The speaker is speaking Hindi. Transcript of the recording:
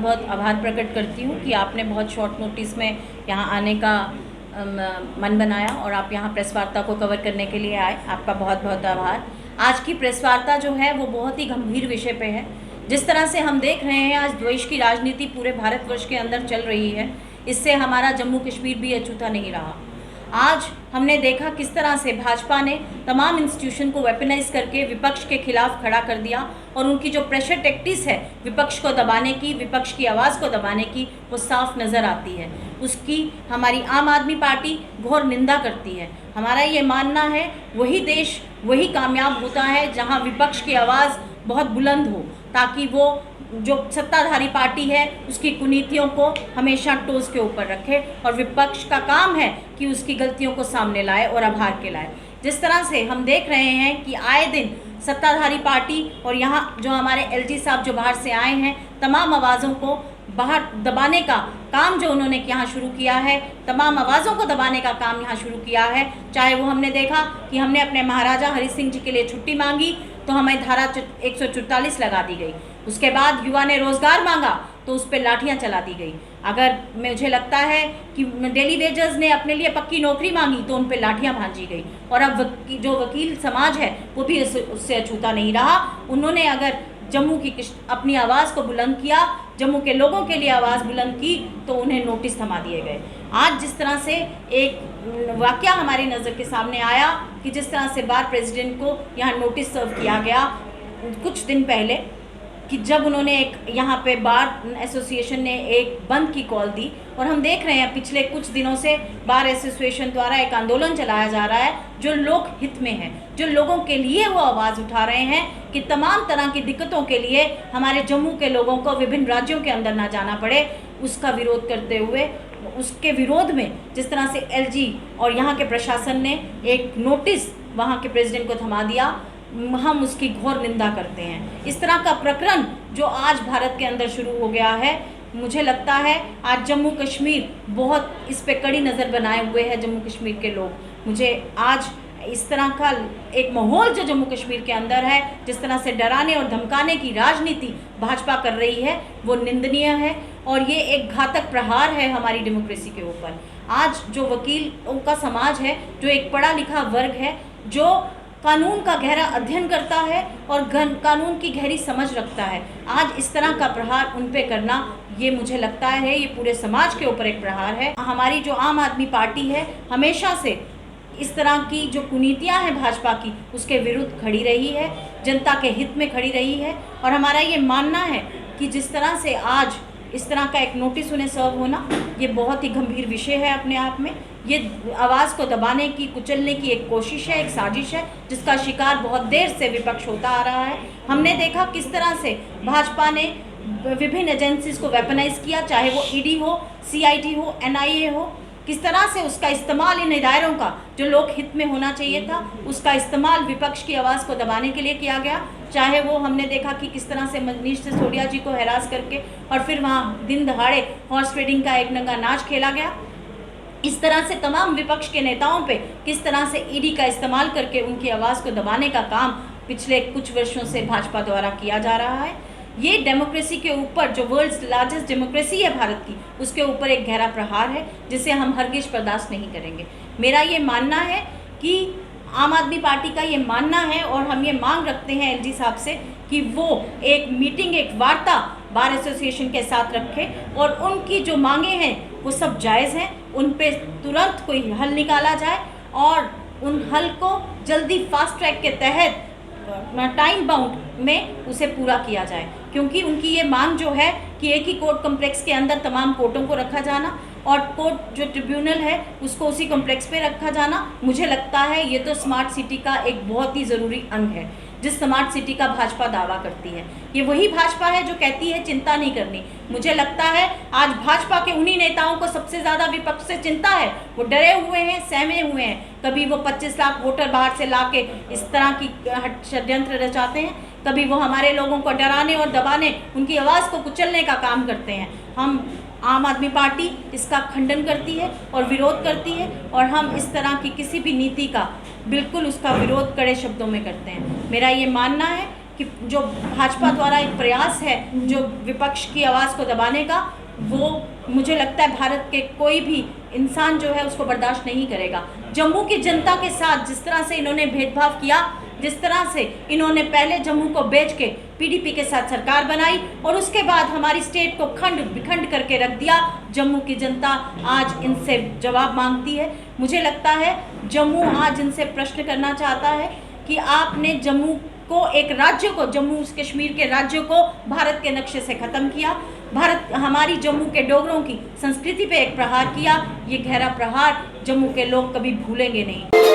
बहुत आभार प्रकट करती हूँ कि आपने बहुत शॉर्ट नोटिस में यहाँ आने का मन बनाया और आप यहाँ प्रेस वार्ता को कवर करने के लिए आए। आपका बहुत बहुत आभार। आज की प्रेस वार्ता जो है वो बहुत ही गंभीर विषय पे है। जिस तरह से हम देख रहे हैं आज द्वेष की राजनीति पूरे भारतवर्ष के अंदर चल रही है, इससे हमारा जम्मू कश्मीर भी अछूता नहीं रहा। आज हमने देखा किस तरह से भाजपा ने तमाम इंस्टीट्यूशन को वेपनाइज करके विपक्ष के खिलाफ खड़ा कर दिया और उनकी जो प्रेशर टैक्टिक्स है विपक्ष को दबाने की, विपक्ष की आवाज़ को दबाने की, वो साफ नज़र आती है। उसकी हमारी आम आदमी पार्टी घोर निंदा करती है। हमारा ये मानना है वही देश वही कामयाब होता है जहाँ विपक्ष की आवाज़ बहुत बुलंद हो, ताकि वो जो सत्ताधारी पार्टी है उसकी कुनीतियों को हमेशा टोस के ऊपर रखे और विपक्ष का काम है कि उसकी गलतियों को सामने लाए और आभार के लाए। जिस तरह से हम देख रहे हैं कि आए दिन सत्ताधारी पार्टी और यहाँ जो हमारे एलजी साहब जो बाहर से आए हैं, तमाम आवाज़ों को बाहर दबाने का काम जो उन्होंने यहाँ शुरू किया है, तमाम आवाज़ों को दबाने का काम यहाँ शुरू किया है। चाहे वो हमने देखा कि हमने अपने महाराजा हरि सिंह जी के लिए छुट्टी मांगी तो हमें धारा 144 लगा दी गई। उसके बाद युवा ने रोज़गार मांगा तो उस पर लाठियाँ चला दी गई। अगर मुझे लगता है कि डेली वेजर्स ने अपने लिए पक्की नौकरी मांगी तो उन पर लाठियाँ भांजी गई। और अब जो वकील समाज है वो भी उससे अछूता नहीं रहा। उन्होंने अगर जम्मू की अपनी आवाज़ को बुलंद किया, जम्मू के लोगों के लिए आवाज़ बुलंद की, तो उन्हें नोटिस थमा दिए गए। आज जिस तरह से एक वाकया हमारी नज़र के सामने आया कि जिस तरह से बार प्रेसिडेंट को यहाँ नोटिस सर्व किया गया कुछ दिन पहले, कि जब उन्होंने एक यहाँ पे बार एसोसिएशन ने एक बंद की कॉल दी और हम देख रहे हैं पिछले कुछ दिनों से बार एसोसिएशन द्वारा एक आंदोलन चलाया जा रहा है जो लोक हित में है, जो लोगों के लिए वो आवाज़ उठा रहे हैं कि तमाम तरह की दिक्कतों के लिए हमारे जम्मू के लोगों को विभिन्न राज्यों के अंदर ना जाना पड़े। उसका विरोध करते हुए, उसके विरोध में जिस तरह से एलजी और यहाँ के प्रशासन ने एक नोटिस वहाँ के प्रेसिडेंट को थमा दिया, हम उसकी घोर निंदा करते हैं। इस तरह का प्रकरण जो आज भारत के अंदर शुरू हो गया है, मुझे लगता है आज जम्मू कश्मीर बहुत इस पे कड़ी नज़र बनाए हुए है जम्मू कश्मीर के लोग। मुझे आज इस तरह का एक माहौल जो जम्मू कश्मीर के अंदर है, जिस तरह से डराने और धमकाने की राजनीति भाजपा कर रही है, वो निंदनीय है और ये एक घातक प्रहार है हमारी डेमोक्रेसी के ऊपर। आज जो वकीलों का समाज है, जो एक पढ़ा लिखा वर्ग है, जो कानून का गहरा अध्ययन करता है और कानून की गहरी समझ रखता है, आज इस तरह का प्रहार उन पे करना, ये मुझे लगता है ये पूरे समाज के ऊपर एक प्रहार है। हमारी जो आम आदमी पार्टी है हमेशा से इस तरह की जो कुनीतियां हैं भाजपा की, उसके विरुद्ध खड़ी रही है, जनता के हित में खड़ी रही है। और हमारा ये मानना है कि जिस तरह से आज इस तरह का एक नोटिस उन्हें सर्व होना, ये बहुत ही गंभीर विषय है अपने आप में। ये आवाज़ को दबाने की, कुचलने की एक कोशिश है, एक साजिश है, जिसका शिकार बहुत देर से विपक्ष होता आ रहा है। हमने देखा किस तरह से भाजपा ने विभिन्न एजेंसीज को वेपनाइज किया, चाहे वो ईडी हो, सीआईडी हो, एनआईए हो, किस तरह से उसका इस्तेमाल इन इदारों का जो लोक हित में होना चाहिए था, उसका इस्तेमाल विपक्ष की आवाज़ को दबाने के लिए किया गया। चाहे वो हमने देखा कि किस तरह से मनीष सिसोदिया जी को हैरास करके और फिर वहाँ दिन दहाड़े हॉर्स ट्रेडिंग का एक नंगा नाच खेला गया। इस तरह से तमाम विपक्ष के नेताओं पे किस तरह से ईडी का इस्तेमाल करके उनकी आवाज़ को दबाने का काम पिछले कुछ वर्षों से भाजपा द्वारा किया जा रहा है। ये डेमोक्रेसी के ऊपर, जो वर्ल्ड्स लार्जेस्ट डेमोक्रेसी है भारत की, उसके ऊपर एक गहरा प्रहार है जिसे हम हरगिज़ बर्दाश्त नहीं करेंगे। मेरा ये मानना है कि आम आदमी पार्टी का ये मानना है और हम ये मांग रखते हैं एलजी साहब से कि वो एक मीटिंग, एक वार्ता बार एसोसिएशन के साथ रखें और उनकी जो मांगे हैं वो सब जायज़ हैं, उन पे तुरंत कोई हल निकाला जाए और उन हल को जल्दी फास्ट ट्रैक के तहत टाइम बाउंड में उसे पूरा किया जाए। क्योंकि उनकी ये मांग जो है कि एक ही कोर्ट कम्प्लेक्स के अंदर तमाम कोर्टों को रखा जाना और कोर्ट जो ट्रिब्यूनल है उसको उसी कम्प्लेक्स पे रखा जाना, मुझे लगता है ये तो स्मार्ट सिटी का एक बहुत ही ज़रूरी अंग है, जिस स्मार्ट सिटी का भाजपा दावा करती है। ये वही भाजपा है जो कहती है चिंता नहीं करनी। मुझे लगता है आज भाजपा के उन्हीं नेताओं को सबसे ज़्यादा विपक्ष से चिंता है। वो डरे हुए हैं, सहमे हुए हैं। कभी वो 25 लाख वोटर बाहर से लाके इस तरह की षड्यंत्र रचाते हैं, कभी वो हमारे लोगों को डराने और दबाने, उनकी आवाज़ को कुचलने का काम करते हैं। हम आम आदमी पार्टी इसका खंडन करती है और विरोध करती है और हम इस तरह की किसी भी नीति का बिल्कुल उसका विरोध कड़े शब्दों में करते हैं। मेरा ये मानना है कि जो भाजपा द्वारा एक प्रयास है जो विपक्ष की आवाज़ को दबाने का, वो मुझे लगता है भारत के कोई भी इंसान जो है उसको बर्दाश्त नहीं करेगा। जम्मू की जनता के साथ जिस तरह से इन्होंने भेदभाव किया, जिस तरह से इन्होंने पहले जम्मू को बेच के पीडीपी के साथ सरकार बनाई और उसके बाद हमारी स्टेट को खंड विखंड करके रख दिया, जम्मू की जनता आज इनसे जवाब मांगती है। मुझे लगता है जम्मू आज इनसे प्रश्न करना चाहता है कि आपने जम्मू को, एक राज्य को, जम्मू कश्मीर के राज्य को भारत के नक्शे से ख़त्म किया, भारत हमारी जम्मू के डोगरों की संस्कृति पे एक प्रहार किया। ये गहरा प्रहार जम्मू के लोग कभी भूलेंगे नहीं।